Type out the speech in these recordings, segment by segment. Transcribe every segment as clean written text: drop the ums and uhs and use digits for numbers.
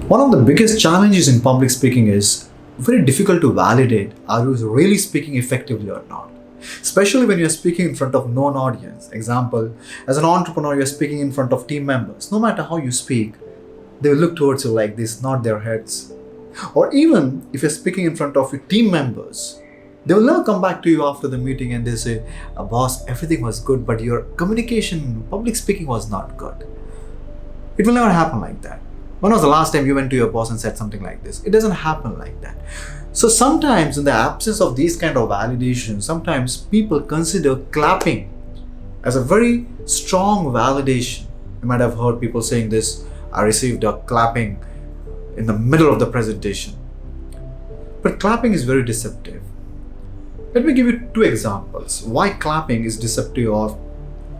One of the biggest challenges in public speaking is very difficult to validate are you really speaking effectively or not. Especially when you're speaking in front of known audience. Example, as an entrepreneur, you're speaking in front of team members. No matter how you speak, they will look towards you like this, nod their heads. Or even if you're speaking in front of your team members, they will never come back to you after the meeting and they say, boss, everything was good, but your communication, public speaking was not good. It will never happen like that. When was the last time you went to your boss and said something like this? It doesn't happen like that. So sometimes in the absence of these kind of validations, sometimes people consider clapping as a very strong validation. You might have heard people saying this, I received a clapping in the middle of the presentation. But clapping is very deceptive. Let me give you two examples why clapping is deceptive or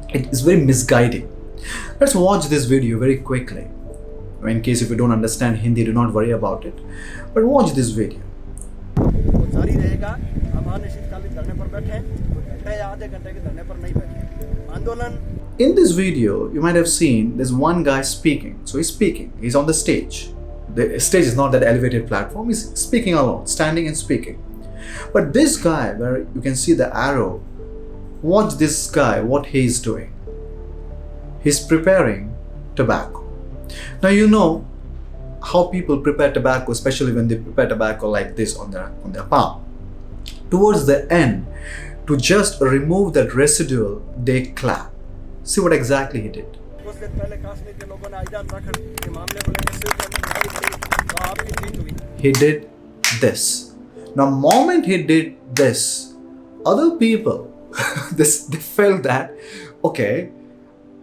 it is very misguiding. Let's watch this video very quickly. In case if you don't understand Hindi, do not worry about it. But watch this video. In this video, you might have seen there's one guy speaking. So he's speaking. He's on the stage. The stage is not that elevated platform. He's speaking alone, standing and speaking. But this guy, where you can see the arrow, watch this guy, what he's doing. He's preparing tobacco. Now you know how people prepare tobacco, especially when they prepare tobacco like this on their palm. Towards the end, to just remove that residual, they clap. See what exactly he did. He did this. Now, moment he did this, other people they felt that, okay,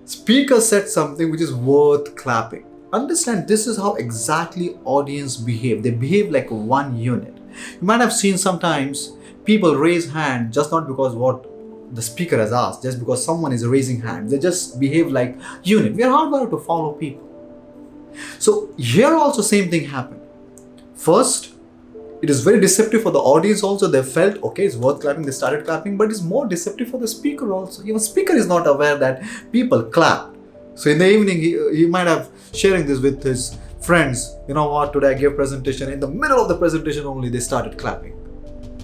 speaker said something which is worth clapping. Understand, this is how exactly audience behave. They behave like one unit. You might have seen sometimes people raise hand just not because what the speaker has asked, just because someone is raising hand. They just behave like unit. We are hardwired to follow people. So here also same thing happened. First, it is very deceptive for the audience also. They felt, okay, it's worth clapping. They started clapping, but it's more deceptive for the speaker also. Even speaker is not aware that people clap. So in the evening, he might have sharing this with his friends. You know what, today I gave presentation. In the middle of the presentation only, they started clapping.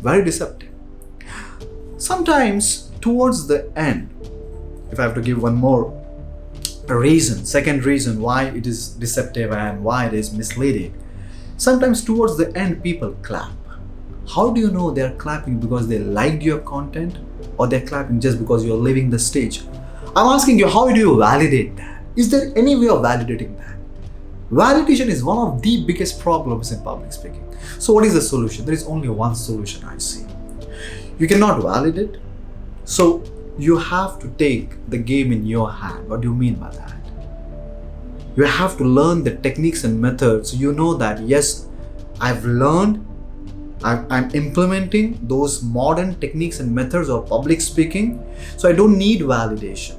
Very deceptive. Sometimes towards the end, if I have to give one more reason, second reason why it is deceptive and why it is misleading. Sometimes towards the end, people clap. How do you know they're clapping because they liked your content or they're clapping just because you're leaving the stage? I'm asking you, how do you validate that? Is there any way of validating that? Validation is one of the biggest problems in public speaking. So what is the solution? There is only one solution I see. You cannot validate. So you have to take the game in your hand. What do you mean by that? You have to learn the techniques and methods. You know that, yes, I've learned, I'm implementing those modern techniques and methods of public speaking. So I don't need validation.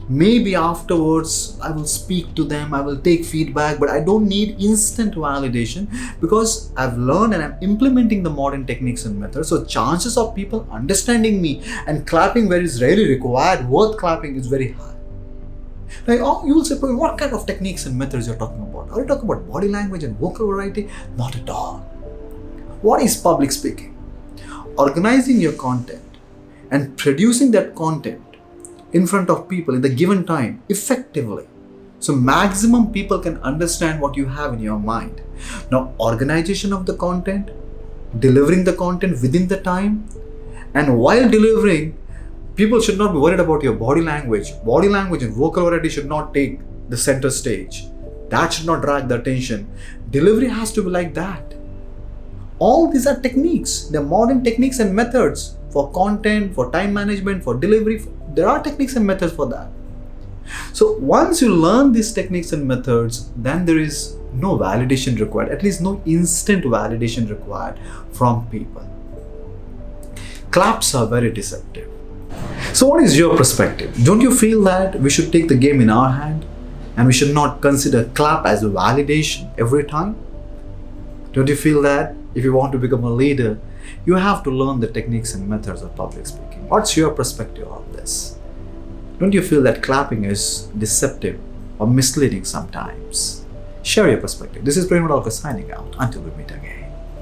Maybe afterwards I will speak to them, I will take feedback, but I don't need instant validation because I've learned and I'm implementing the modern techniques and methods. So chances of people understanding me and clapping where it's really required, worth clapping, is very high. Now, you will say, what kind of techniques and methods you're talking about? Are you talking about body language and vocal variety? Not at all. What is public speaking? Organizing your content and producing that content in front of people in the given time effectively. So maximum people can understand what you have in your mind. Now, organization of the content, delivering the content within the time, and while delivering, people should not be worried about your body language. Body language and vocal variety should not take the center stage. That should not drag the attention. Delivery has to be like that. All these are techniques. They're modern techniques and methods for content, for time management, for delivery. There are techniques and methods for that. So once you learn these techniques and methods, then there is no validation required, at least no instant validation required from people. Claps are very deceptive. So what is your perspective? Don't you feel that we should take the game in our hand and we should not consider clap as a validation every time? Don't you feel that if you want to become a leader, you have to learn the techniques and methods of public speaking? What's your perspective on this? Don't you feel that clapping is deceptive or misleading sometimes? Share your perspective. This is Prem signing out. Until we meet again.